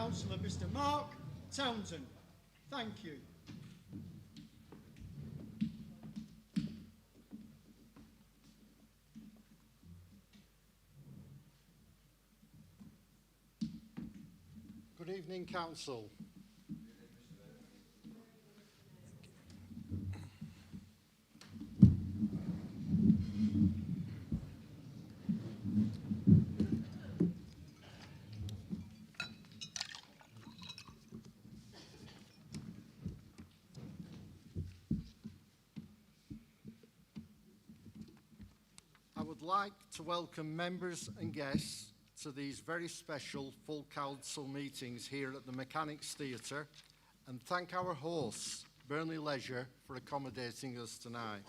Councillor Mr. Mark Townsend. Thank you. Good evening, Council. I would like to welcome members and guests to these very special full council meetings here at the Mechanics Theatre, and thank our hosts, Burnley Leisure, for accommodating us tonight.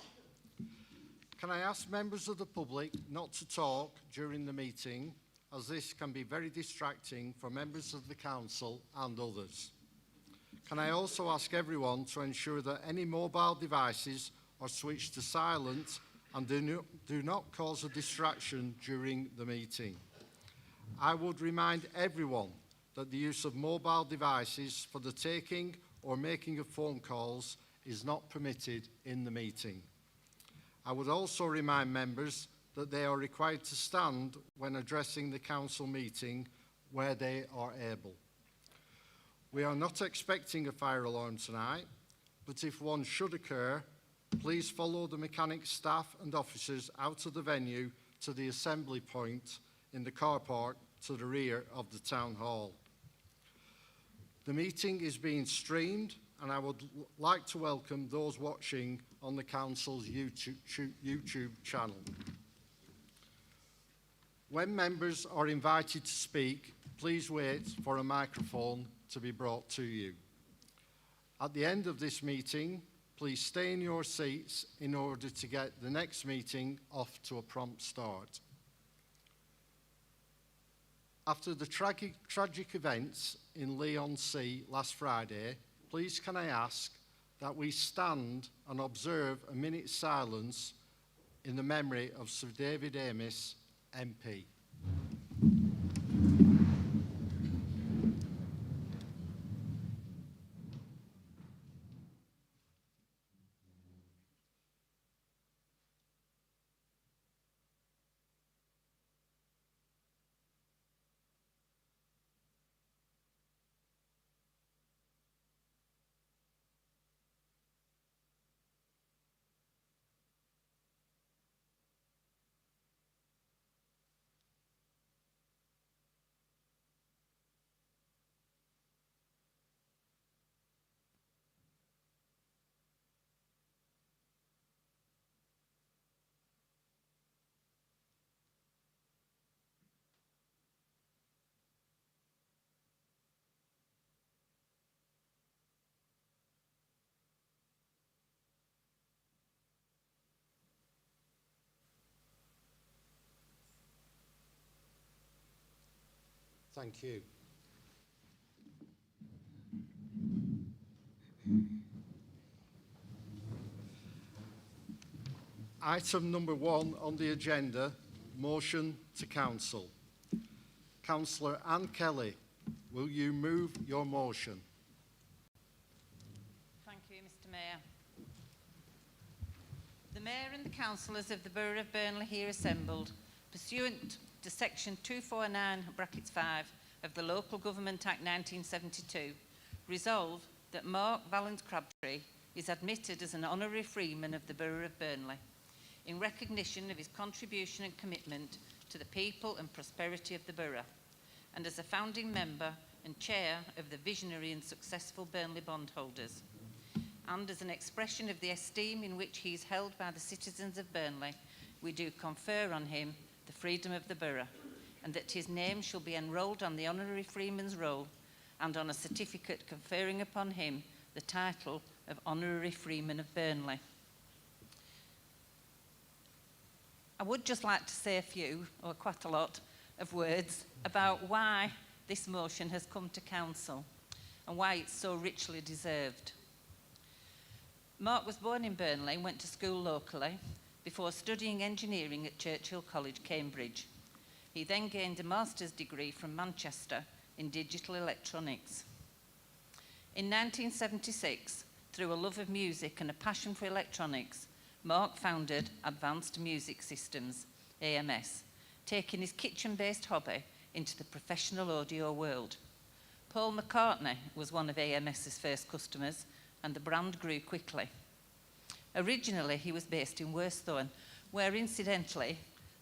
Can I ask members of the public not to talk during the meeting, as this can be very distracting for members of the council and others. Can I also ask everyone to ensure that any mobile devices are switched to silent and do not cause a distraction during the meeting. I would remind everyone that the use of mobile devices for the taking or making of phone calls is not permitted in the meeting. I would also remind members that they are required to stand when addressing the council meeting where they are able. We are not expecting a fire alarm tonight, but if one should occur, please follow the mechanics staff and officers out of the venue to the assembly point in the car park to the rear of the town hall. The meeting is being streamed, and I would like to welcome those watching on the council's YouTube channel. When members are invited to speak, please wait for a microphone to be brought to you. At the end of this meeting, please stay in your seats in order to get the next meeting off to a prompt start. After the tragic events in Leigh-on-Sea last Friday, please can I ask that we stand and observe a minute's silence in the memory of Sir David Amess, MP. Thank you. Item number 1 on the agenda, motion to council. Councillor Anne Kelly, will you move your motion? Thank you, Mr. Mayor. The Mayor and the councillors of the Borough of Burnley here assembled, pursuant to section 249(5) of the Local Government Act 1972, resolve that Mark Valence Crabtree is admitted as an honorary freeman of the Borough of Burnley in recognition of his contribution and commitment to the people and prosperity of the borough, and as a founding member and chair of the visionary and successful Burnley bondholders, and as an expression of the esteem in which he is held by the citizens of Burnley, we do confer on him the freedom of the borough, and that his name shall be enrolled on the honorary freeman's roll and on a certificate conferring upon him the title of honorary freeman of Burnley. I would just like to say a few, or quite a lot, of words about why this motion has come to council and why it's so richly deserved. Mark was born in Burnley and went to school locally before studying engineering at Churchill College, Cambridge. He then gained a master's degree from Manchester in digital electronics. In 1976, through a love of music and a passion for electronics, Mark founded Advanced Music Systems, AMS, taking his kitchen-based hobby into the professional audio world. Paul McCartney was one of AMS's first customers, and the brand grew quickly. Originally, he was based in Worsthorne, where, incidentally,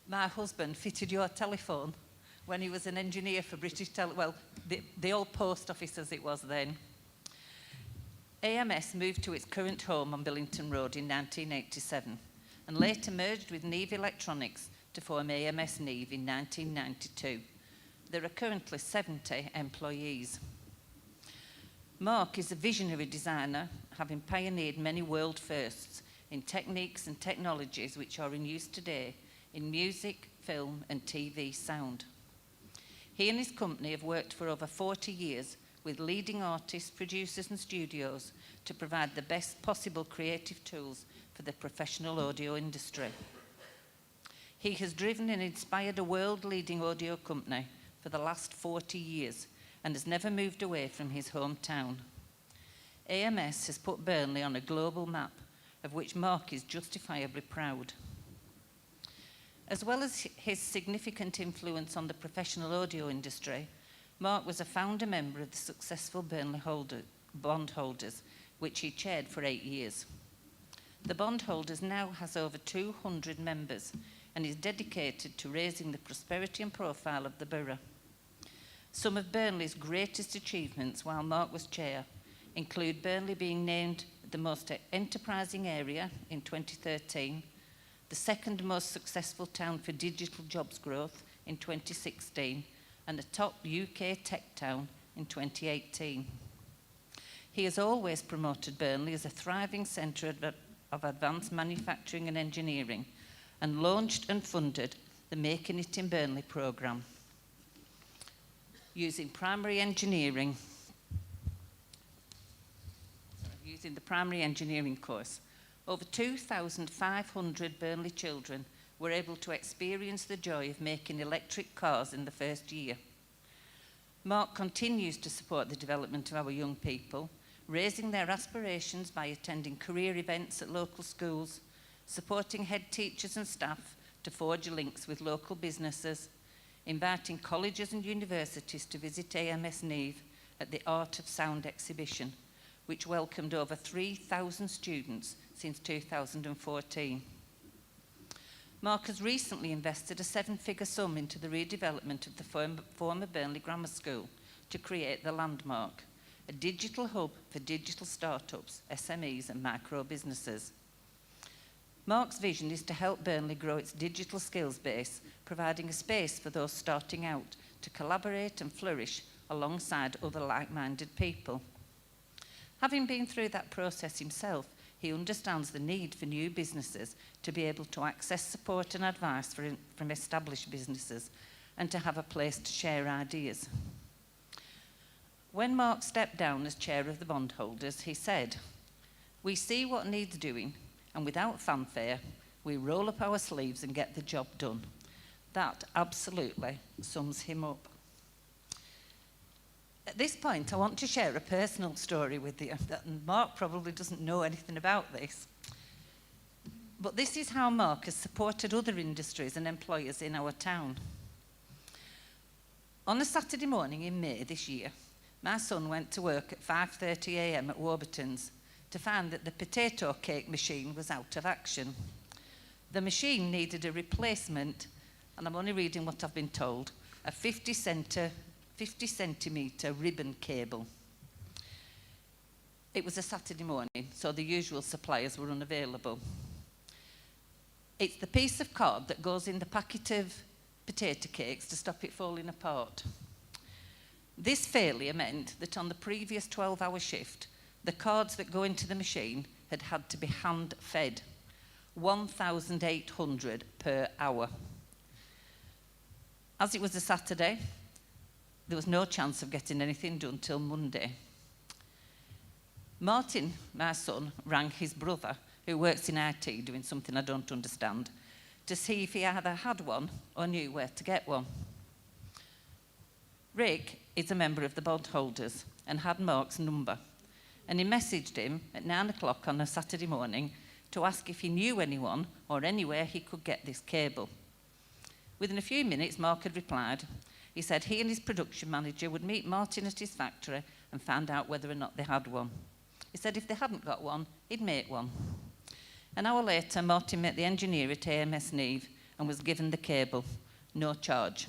my husband fitted your telephone when he was an engineer for British the old post office as it was then. AMS moved to its current home on Billington Road in 1987 and later merged with Neve Electronics to form AMS Neve in 1992. There are currently 70 employees. Mark is a visionary designer, having pioneered many world firsts in techniques and technologies which are in use today in music, film and TV sound. He and his company have worked for over 40 years with leading artists, producers and studios to provide the best possible creative tools for the professional audio industry. He has driven and inspired a world-leading audio company for the last 40 years and has never moved away from his hometown. AMS has put Burnley on a global map, of which Mark is justifiably proud. As well as his significant influence on the professional audio industry, Mark was a founder member of the successful Burnley Bondholders, which he chaired for 8 years. The Bondholders now has over 200 members and is dedicated to raising the prosperity and profile of the borough. Some of Burnley's greatest achievements while Mark was chair include Burnley being named the most enterprising area in 2013, the second most successful town for digital jobs growth in 2016, and the top UK tech town in 2018. He has always promoted Burnley as a thriving centre of advanced manufacturing and engineering, and launched and funded the Making It in Burnley programme. Using the primary engineering course, over 2,500 Burnley children were able to experience the joy of making electric cars in the first year. Mark continues to support the development of our young people, raising their aspirations by attending career events at local schools, supporting head teachers and staff to forge links with local businesses, inviting colleges and universities to visit AMS Neve at the Art of Sound exhibition, which welcomed over 3,000 students since 2014. Mark has recently invested a 7-figure sum into the redevelopment of the former Burnley Grammar School to create the Landmark, a digital hub for digital startups, SMEs and micro businesses. Mark's vision is to help Burnley grow its digital skills base, providing a space for those starting out to collaborate and flourish alongside other like-minded people. Having been through that process himself, he understands the need for new businesses to be able to access support and advice from established businesses and to have a place to share ideas. When Mark stepped down as chair of the bondholders, he said, "We see what needs doing, and without fanfare, we roll up our sleeves and get the job done." That absolutely sums him up. At this point, I want to share a personal story with you. Mark probably doesn't know anything about this. But this is how Mark has supported other industries and employers in our town. On a Saturday morning in May this year, my son went to work at 5:30 a.m. at Warburton's to find that the potato cake machine was out of action. The machine needed a replacement, and I'm only reading what I've been told, a 50 centimetre ribbon cable. It was a Saturday morning, so the usual suppliers were unavailable. It's the piece of card that goes in the packet of potato cakes to stop it falling apart. This failure meant that on the previous 12-hour shift, the cards that go into the machine had to be hand-fed, 1,800 per hour. As it was a Saturday, there was no chance of getting anything done till Monday. Martin, my son, rang his brother, who works in IT doing something I don't understand, to see if he either had one or knew where to get one. Rick is a member of the bondholders and had Mark's number, and he messaged him at 9 o'clock on a Saturday morning to ask if he knew anyone or anywhere he could get this cable. Within a few minutes, Mark had replied. He said he and his production manager would meet Martin at his factory and find out whether or not they had one. He said if they hadn't got one, he'd make one. An hour later, Martin met the engineer at AMS Neve and was given the cable, no charge.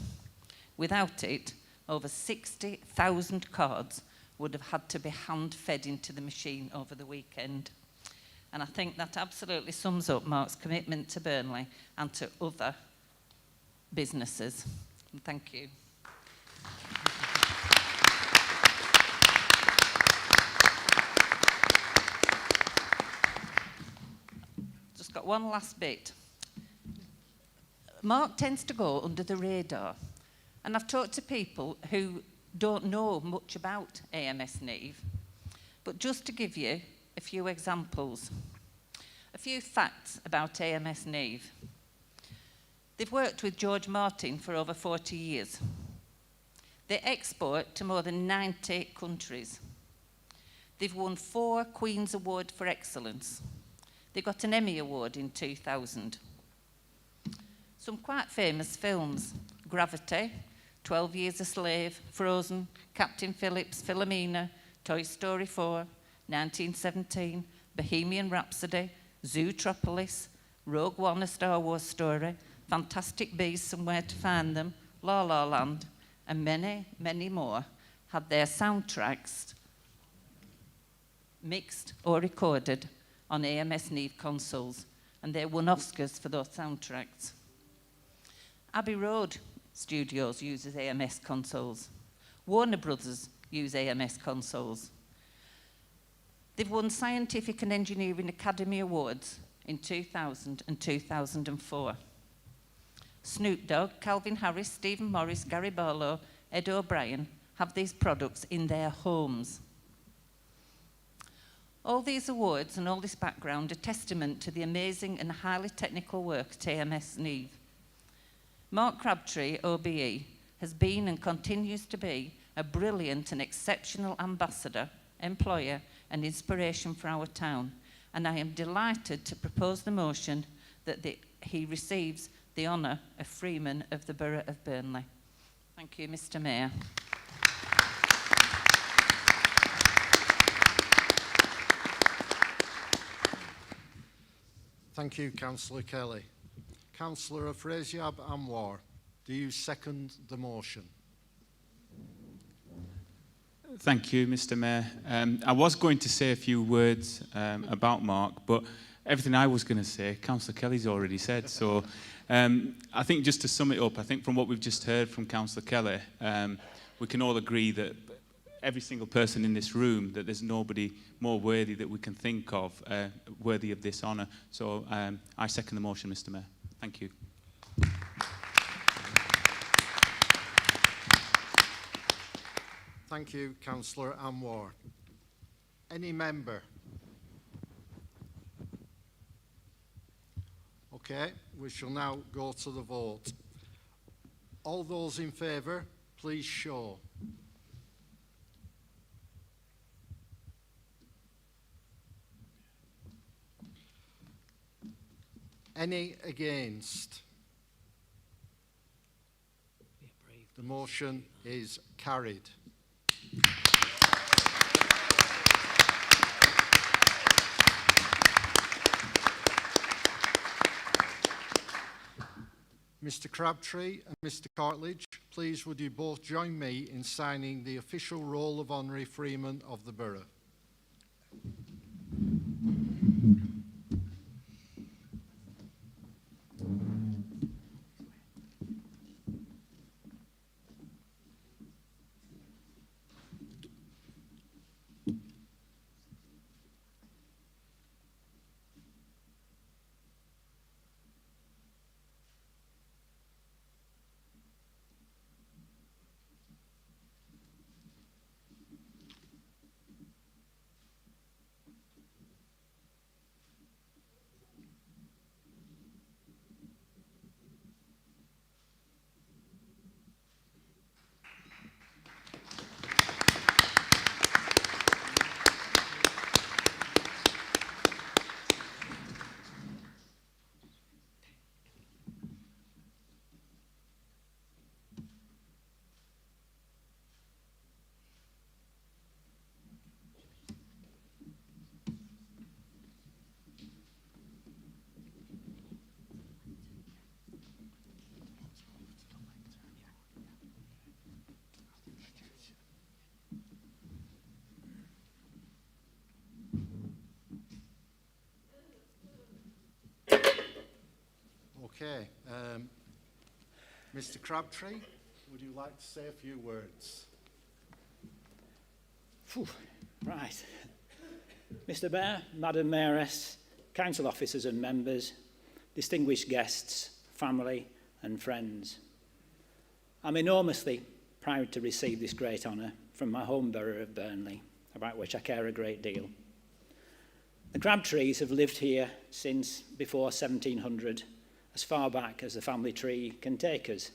Without it, over 60,000 cards would have had to be hand-fed into the machine over the weekend. And I think that absolutely sums up Mark's commitment to Burnley and to other businesses. And thank you. Just got one last bit. Mark tends to go under the radar. And I've talked to people who don't know much about AMS Neve. But just to give you a few examples, a few facts about AMS Neve. They've worked with George Martin for over 40 years. They export to more than 90 countries. They've won 4 Queen's Award for Excellence. They got an Emmy Award in 2000. Some quite famous films: Gravity, 12 Years a Slave, Frozen, Captain Phillips, Philomena, Toy Story 4, 1917, Bohemian Rhapsody, Zootropolis, Rogue One, A Star Wars Story, Fantastic Beasts, Somewhere to Find Them, La La Land, and many, many more had their soundtracks mixed or recorded on AMS Neve consoles, and they won Oscars for those soundtracks. Abbey Road Studios uses AMS consoles. Warner Brothers use AMS consoles. They've won Scientific and Engineering Academy Awards in 2000 and 2004. Snoop Dogg, Calvin Harris, Stephen Morris, Gary Barlow, Ed O'Brien have these products in their homes. All these awards and all this background are testament to the amazing and highly technical work at AMS Neve. Mark Crabtree, OBE, has been and continues to be a brilliant and exceptional ambassador, employer, and inspiration for our town, and I am delighted to propose the motion that he receives the honour of Freeman of the Borough of Burnley. Thank you, Mr. Mayor. Thank you, Councillor Kelly. Councillor Afrasiab Anwar, do you second the motion? Thank you, Mr. Mayor. I was going to say a few words about Mark, but everything I was going to say, Councillor Kelly's already said. So I think just to sum it up, I think from what we've just heard from Councillor Kelly, we can all agree that every single person in this room, that there's nobody more worthy that we can think of, worthy of this honour. So I second the motion, Mr. Mayor. Thank you. Thank you, Councillor Anwar. Any member? Okay, we shall now go to the vote. All those in favour, please show. Any against? The motion is carried. Mr. Crabtree and Mr. Cartledge, please would you both join me in signing the official roll of honorary Freeman of the Borough. Okay. Mr. Crabtree, would you like to say a few words? Phew, right. Mr. Mayor, Madam Mayoress, council officers and members, distinguished guests, family and friends. I'm enormously proud to receive this great honour from my home borough of Burnley, about which I care a great deal. The Crabtrees have lived here since before 1700, as far back as the family tree can take us.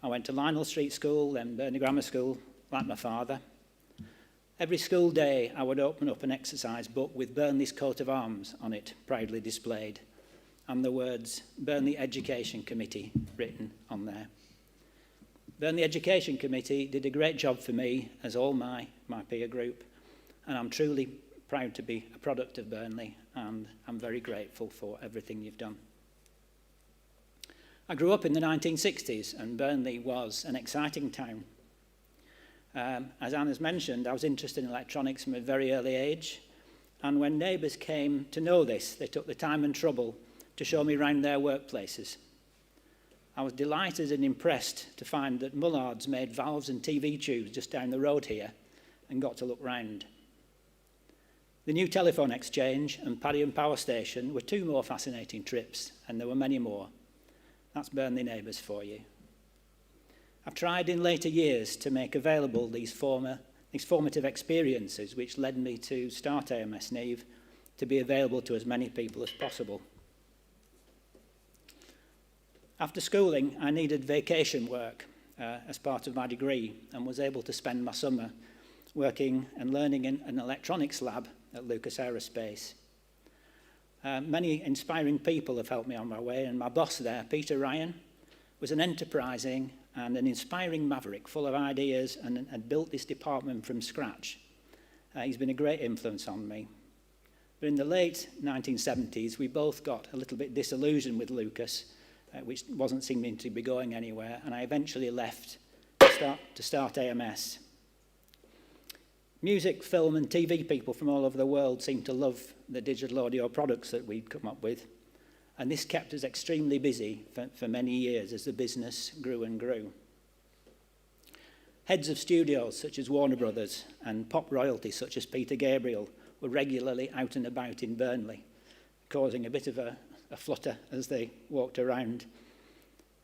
I went to Lionel Street School, then Burnley Grammar School, like my father. Every school day I would open up an exercise book with Burnley's coat of arms on it, proudly displayed, and the words Burnley Education Committee written on there. Burnley Education Committee did a great job for me, as all my peer group, and I'm truly proud to be a product of Burnley, and I'm very grateful for everything you've done. I grew up in the 1960s, and Burnley was an exciting town. As Anne has mentioned, I was interested in electronics from a very early age, and when neighbours came to know this, they took the time and trouble to show me around their workplaces. I was delighted and impressed to find that Mullards made valves and TV tubes just down the road here, and got to look round. The new telephone exchange and Padiham Power Station were two more fascinating trips, and there were many more. That's Burnley neighbours for you. I've tried in later years to make available these formative experiences which led me to start AMS Neve to be available to as many people as possible. After schooling, I needed vacation work as part of my degree and was able to spend my summer working and learning in an electronics lab at Lucas Aerospace. Many inspiring people have helped me on my way, and my boss there, Peter Ryan, was an enterprising and an inspiring maverick full of ideas and built this department from scratch. He's been a great influence on me. But in the late 1970s, we both got a little bit disillusioned with Lucas, which wasn't seeming to be going anywhere, and I eventually left to start AMS. Music, film and TV people from all over the world seemed to love the digital audio products that we'd come up with, and this kept us extremely busy for many years as the business grew and grew. Heads of studios such as Warner Brothers and pop royalty such as Peter Gabriel were regularly out and about in Burnley, causing a bit of a flutter as they walked around.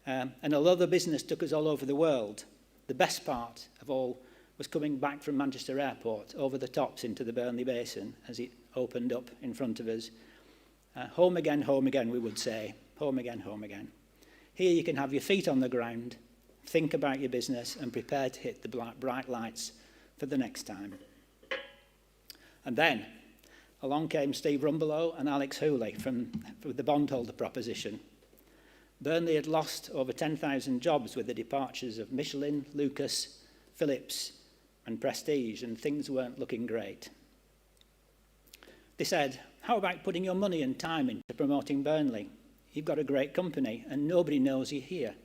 And although the business took us all over the world, the best part of all was coming back from Manchester Airport over the tops into the Burnley Basin as it opened up in front of us. Home again, we would say. Home again, home again. Here you can have your feet on the ground, think about your business and prepare to hit the bright lights for the next time. And then along came Steve Rumbelow and Alex Hooley from the bondholder proposition. Burnley had lost over 10,000 jobs with the departures of Michelin, Lucas, Philips and Prestige, and things weren't looking great. They said, how about putting your money and time into promoting Burnley? You've got a great company and nobody knows you're here.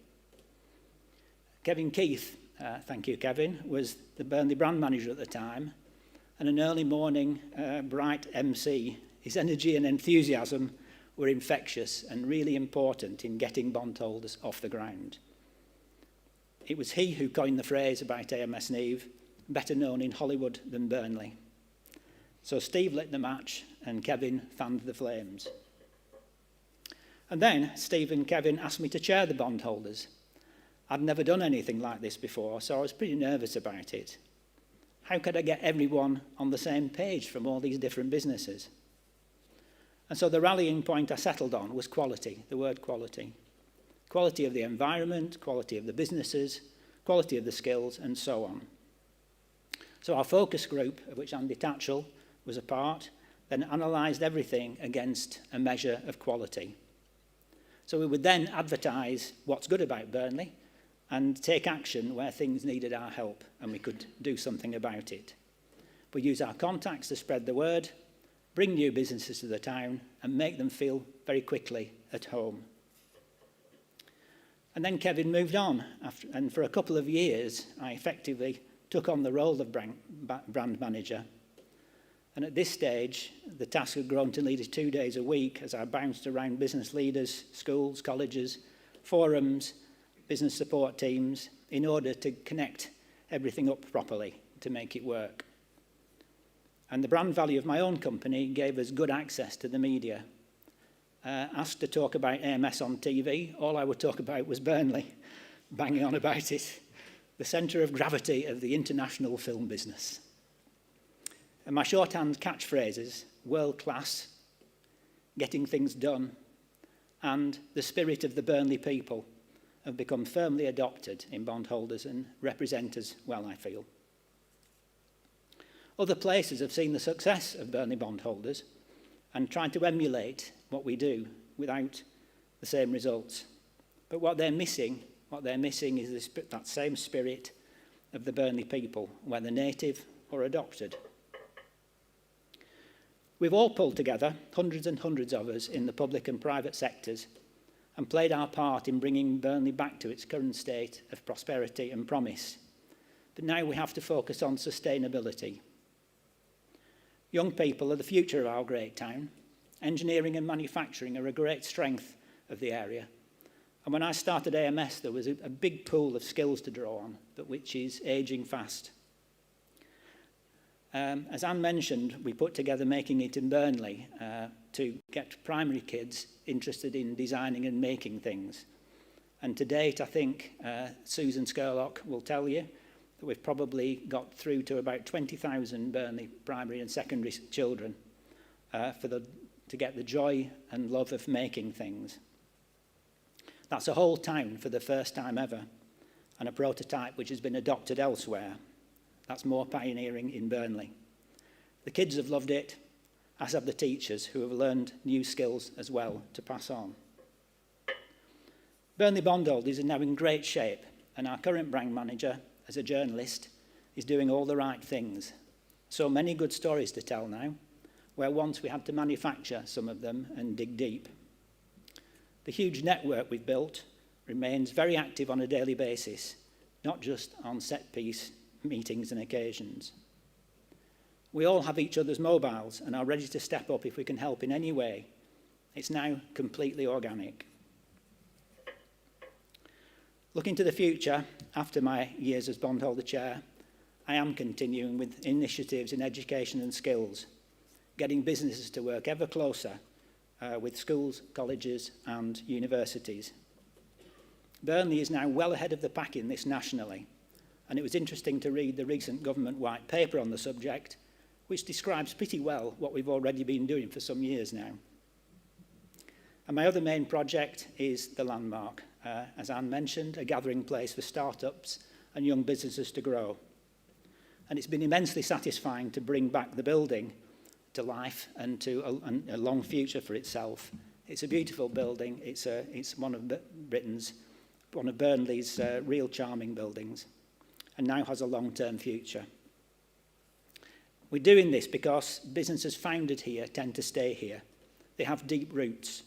Kevin Keith, thank you Kevin, was the Burnley brand manager at the time, and an early morning bright MC. His energy and enthusiasm were infectious and really important in getting bondholders off the ground. It was he who coined the phrase about AMS Neve, better known in Hollywood than Burnley. So Steve lit the match and Kevin fanned the flames. And then Steve and Kevin asked me to chair the bondholders. I'd never done anything like this before, so I was pretty nervous about it. How could I get everyone on the same page from all these different businesses? And so the rallying point I settled on was quality, the word quality. Quality of the environment, quality of the businesses, quality of the skills, and so on. So our focus group, of which Andy Tatchell was a part, then analysed everything against a measure of quality. So we would then advertise what's good about Burnley and take action where things needed our help and we could do something about it. We use our contacts to spread the word, bring new businesses to the town and make them feel very quickly at home. And then Kevin moved on, and for a couple of years I effectively took on the role of brand manager. And at this stage, the task had grown to nearly 2 days a week as I bounced around business leaders, schools, colleges, forums, business support teams, in order to connect everything up properly to make it work. And the brand value of my own company gave us good access to the media. Asked to talk about AMS on TV, all I would talk about was Burnley, banging on about it, the centre of gravity of the international film business. And my shorthand catchphrases, world class, getting things done, and the spirit of the Burnley people have become firmly adopted in bondholders and represent us well, I feel. Other places have seen the success of Burnley bondholders and tried to emulate what we do without the same results. But what they're missing is that same spirit of the Burnley people, whether native or adopted. We've all pulled together, hundreds and hundreds of us in the public and private sectors, and played our part in bringing Burnley back to its current state of prosperity and promise. But now we have to focus on sustainability. Young people are the future of our great town. Engineering and manufacturing are a great strength of the area. And when I started AMS, there was a big pool of skills to draw on, but which is ageing fast. As Anne mentioned, we put together Making It in Burnley to get primary kids interested in designing and making things. And to date, I think Susan Skerlock will tell you that we've probably got through to about 20,000 Burnley primary and secondary children to get the joy and love of making things. That's a whole town for the first time ever, and a prototype which has been adopted elsewhere. That's more pioneering in Burnley. The kids have loved it, as have the teachers who have learned new skills as well to pass on. Burnley bondholders is now in great shape, and our current brand manager, as a journalist, is doing all the right things. So many good stories to tell now, where once we had to manufacture some of them and dig deep. The huge network we've built remains very active on a daily basis, not just on set-piece meetings and occasions. We all have each other's mobiles and are ready to step up if we can help in any way. It's now completely organic. Looking to the future, after my years as bondholder chair, I am continuing with initiatives in education and skills, getting businesses to work ever closer with schools, colleges and universities. Burnley is now well ahead of the pack in this nationally, and it was interesting to read the recent government white paper on the subject, which describes pretty well what we've already been doing for some years now. And my other main project is the Landmark, as Anne mentioned, a gathering place for startups and young businesses to grow. And it's been immensely satisfying to bring back the building to life and to a long future for itself. It's a beautiful building. It's one of one of Burnley's real charming buildings, and now has a long-term future. We're doing this because businesses founded here tend to stay here. They have deep roots.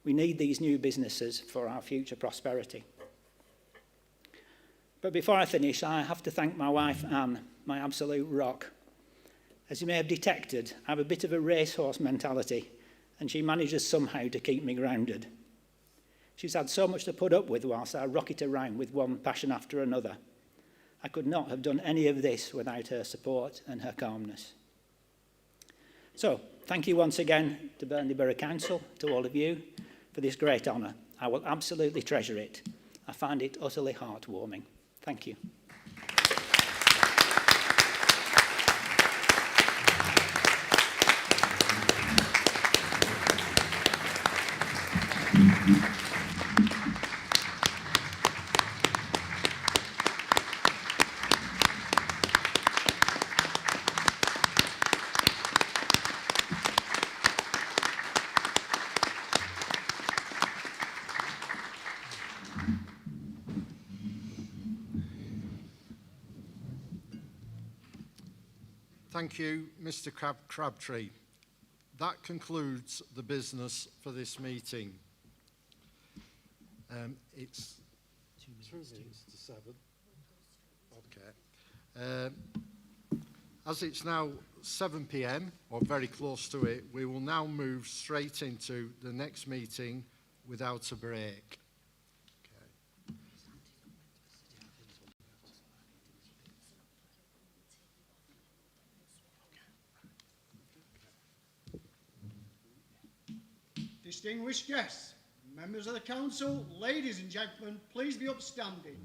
We need these new businesses for our future prosperity. But before I finish, I have to thank my wife, Anne, my absolute rock. As you may have detected, I have a bit of a racehorse mentality, and she manages somehow to keep me grounded. She's had so much to put up with whilst I rocket around with one passion after another. I could not have done any of this without her support and her calmness. So, thank you once again to Burnley Borough Council, to all of you, for this great honour. I will absolutely treasure it. I find it utterly heartwarming. Thank you. Thank you, Mr. Crabtree. That concludes the business for this meeting. It's 2 minutes to 7. Okay. As it's now 7 p.m, or very close to it, we will now move straight into the next meeting without a break. Distinguished guests, members of the council, ladies and gentlemen, please be upstanding.